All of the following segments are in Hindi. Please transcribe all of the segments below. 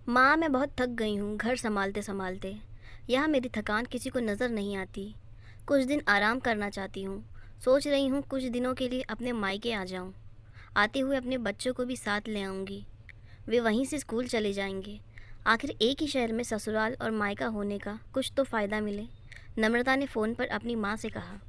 माँ, मैं बहुत थक गई हूँ घर संभालते संभालते। यहाँ मेरी थकान किसी को नज़र नहीं आती। कुछ दिन आराम करना चाहती हूँ। सोच रही हूँ कुछ दिनों के लिए अपने मायके आ जाऊँ। आते हुए अपने बच्चों को भी साथ ले आऊँगी। वे वहीं से स्कूल चले जाएंगे। आखिर एक ही शहर में ससुराल और मायका होने का कुछ तो फ़ायदा मिले। नम्रता ने फ़ोन पर अपनी माँ से कहा।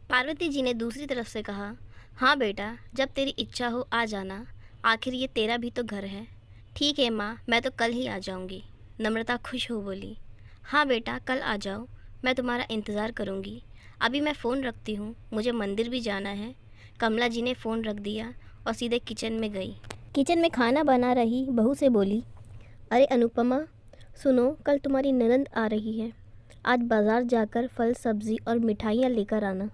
पार्वती जी ने दूसरी तरफ से कहा, हाँ बेटा, जब तेरी इच्छा हो आ जाना। आखिर ये तेरा भी तो घर है। ठीक है माँ, मैं तो कल ही आ जाऊँगी। नम्रता खुश हो बोली। हाँ बेटा, कल आ जाओ, मैं तुम्हारा इंतज़ार करूँगी। अभी मैं फ़ोन रखती हूँ, मुझे मंदिर भी जाना है। कमला जी ने फ़ोन रख दिया और सीधे किचन में गई। किचन में खाना बना रही बहू से बोली, अरे अनुपमा, सुनो, कल तुम्हारी ननंद आ रही है। आज बाज़ार जाकर फल सब्ज़ी और मिठाइयाँ लेकर आना।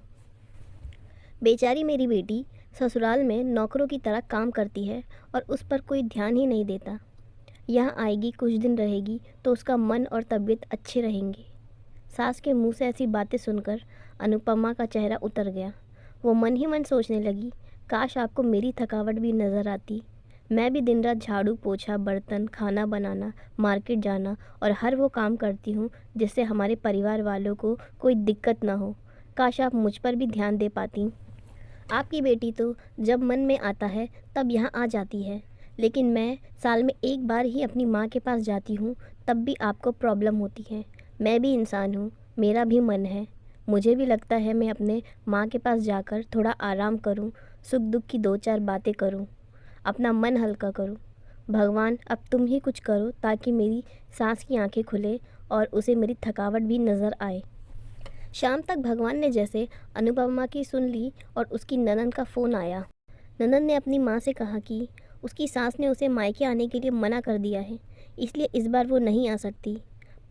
बेचारी मेरी बेटी ससुराल में नौकरों की तरह काम करती है और उस पर कोई ध्यान ही नहीं देता। यहाँ आएगी, कुछ दिन रहेगी तो उसका मन और तबीयत अच्छे रहेंगे। सास के मुंह से ऐसी बातें सुनकर अनुपमा का चेहरा उतर गया। वो मन ही मन सोचने लगी, काश आपको मेरी थकावट भी नज़र आती। मैं भी दिन रात झाड़ू पोछा, बर्तन, खाना बनाना, मार्केट जाना और हर वो काम करती हूँ जिससे हमारे परिवार वालों को कोई दिक्कत ना हो। काश आप मुझ पर भी ध्यान दे पाती। आपकी बेटी तो जब मन में आता है तब यहाँ आ जाती है, लेकिन मैं साल में एक बार ही अपनी माँ के पास जाती हूँ, तब भी आपको प्रॉब्लम होती है। मैं भी इंसान हूँ, मेरा भी मन है। मुझे भी लगता है मैं अपने माँ के पास जाकर थोड़ा आराम करूँ, सुख दुख की दो चार बातें करूँ, अपना मन हल्का करूँ। भगवान, अब तुम ही कुछ करो ताकि मेरी सास की आंखें खुले और उसे मेरी थकावट भी नज़र आए। शाम तक भगवान ने जैसे अनुपमा की सुन ली और उसकी ननंद का फ़ोन आया। ननंद ने अपनी माँ से कहा कि उसकी सास ने उसे मायके आने के लिए मना कर दिया है, इसलिए इस बार वो नहीं आ सकती।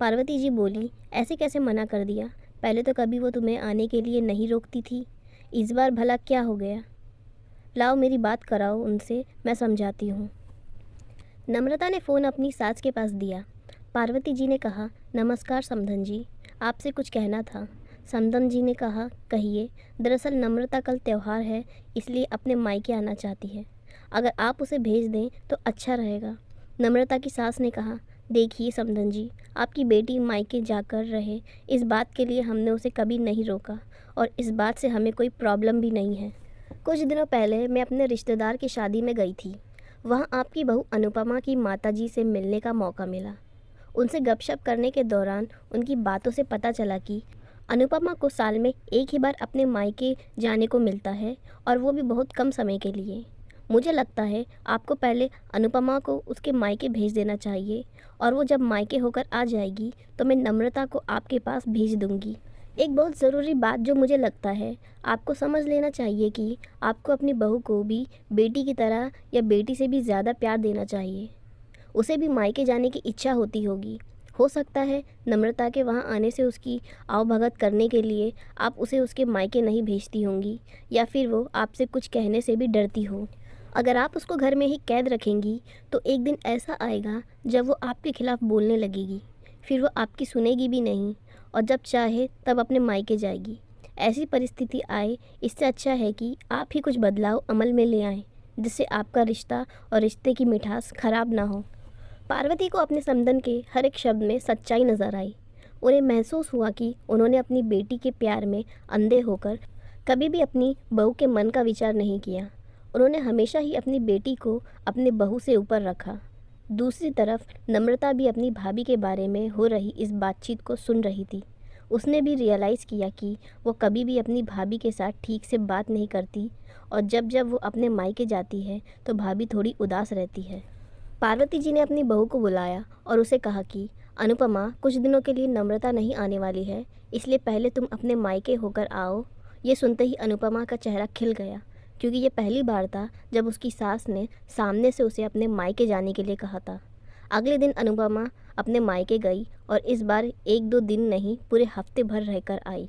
पार्वती जी बोली, ऐसे कैसे मना कर दिया? पहले तो कभी वो तुम्हें आने के लिए नहीं रोकती थी, इस बार भला क्या हो गया? लाओ मेरी बात कराओ उनसे, मैं समझाती हूँ। नम्रता ने फ़ोन अपनी सास के पास दिया। पार्वती जी ने कहा, नमस्कार समधन जी, आपसे कुछ कहना था। समधन जी ने कहा, कहिए। दरअसल नम्रता कल त्यौहार है, इसलिए अपने मायके आना चाहती है। अगर आप उसे भेज दें तो अच्छा रहेगा। नम्रता की सास ने कहा, देखिए समधन जी, आपकी बेटी मायके जाकर रहे, इस बात के लिए हमने उसे कभी नहीं रोका और इस बात से हमें कोई प्रॉब्लम भी नहीं है। कुछ दिनों पहले मैं अपने रिश्तेदार की शादी में गई थी। वहाँ आपकी बहू अनुपमा की माताजी से मिलने का मौका मिला। उनसे गपशप करने के दौरान उनकी बातों से पता चला कि अनुपमा को साल में एक ही बार अपने मायके जाने को मिलता है और वो भी बहुत कम समय के लिए। मुझे लगता है आपको पहले अनुपमा को उसके मायके भेज देना चाहिए और वो जब मायके होकर आ जाएगी तो मैं नम्रता को आपके पास भेज दूंगी। एक बहुत ज़रूरी बात जो मुझे लगता है आपको समझ लेना चाहिए कि आपको अपनी बहू को भी बेटी की तरह या बेटी से भी ज़्यादा प्यार देना चाहिए। उसे भी मायके जाने की इच्छा होती होगी। हो सकता है नम्रता के वहाँ आने से उसकी आवभगत करने के लिए आप उसे उसके मायके नहीं भेजती होंगी, या फिर वो आपसे कुछ कहने से भी डरती हो। अगर आप उसको घर में ही कैद रखेंगी तो एक दिन ऐसा आएगा जब वो आपके खिलाफ़ बोलने लगेगी, फिर वो आपकी सुनेगी भी नहीं और जब चाहे तब अपने मायके जाएगी। ऐसी परिस्थिति आए, इससे अच्छा है कि आप ही कुछ बदलाव अमल में ले आएँ, जिससे आपका रिश्ता और रिश्ते की मिठास ख़राब ना हो। पार्वती को अपने समधन के हर एक शब्द में सच्चाई नजर आई। उन्हें महसूस हुआ कि उन्होंने अपनी बेटी के प्यार में अंधे होकर कभी भी अपनी बहू के मन का विचार नहीं किया। उन्होंने हमेशा ही अपनी बेटी को अपने बहू से ऊपर रखा। दूसरी तरफ नम्रता भी अपनी भाभी के बारे में हो रही इस बातचीत को सुन रही थी। उसने भी रियलाइज़ किया कि वो कभी भी अपनी भाभी के साथ ठीक से बात नहीं करती और जब जब वो अपने मायके जाती है तो भाभी थोड़ी उदास रहती है। पार्वती जी ने अपनी बहू को बुलाया और उसे कहा कि अनुपमा, कुछ दिनों के लिए नम्रता नहीं आने वाली है, इसलिए पहले तुम अपने मायके होकर आओ। ये सुनते ही अनुपमा का चेहरा खिल गया, क्योंकि ये पहली बार था जब उसकी सास ने सामने से उसे अपने मायके जाने के लिए कहा था। अगले दिन अनुपमा अपने मायके गई और इस बार एक दो दिन नहीं, पूरे हफ्ते भर रहकर आई।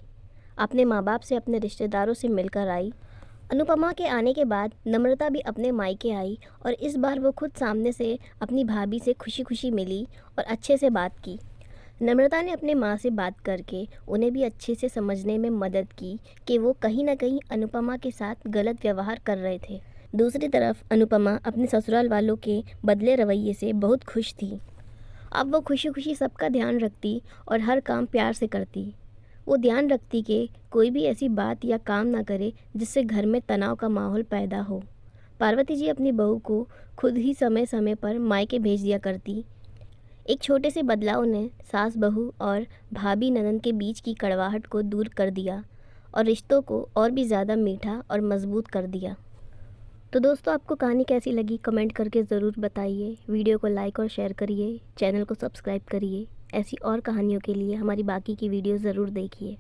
अपने माँ बाप से, अपने रिश्तेदारों से मिलकर आई। अनुपमा के आने के बाद नम्रता भी अपने मायके आई और इस बार वो खुद सामने से अपनी भाभी से खुशी खुशी मिली और अच्छे से बात की। नम्रता ने अपने माँ से बात करके उन्हें भी अच्छे से समझने में मदद की कि वो कहीं ना कहीं अनुपमा के साथ गलत व्यवहार कर रहे थे। दूसरी तरफ अनुपमा अपने ससुराल वालों के बदले रवैये से बहुत खुश थी। अब वो खुशी खुशी सबका ध्यान रखती और हर काम प्यार से करती। वो ध्यान रखती कि कोई भी ऐसी बात या काम ना करे जिससे घर में तनाव का माहौल पैदा हो। पार्वती जी अपनी बहू को खुद ही समय समय पर मायके भेज दिया करती। एक छोटे से बदलाव ने सास बहू और भाभी ननद के बीच की कड़वाहट को दूर कर दिया और रिश्तों को और भी ज़्यादा मीठा और मज़बूत कर दिया। तो दोस्तों, आपको कहानी कैसी लगी कमेंट करके ज़रूर बताइए। वीडियो को लाइक और शेयर करिए, चैनल को सब्सक्राइब करिए। ऐसी और कहानियों के लिए हमारी बाकी की वीडियो ज़रूर देखिए।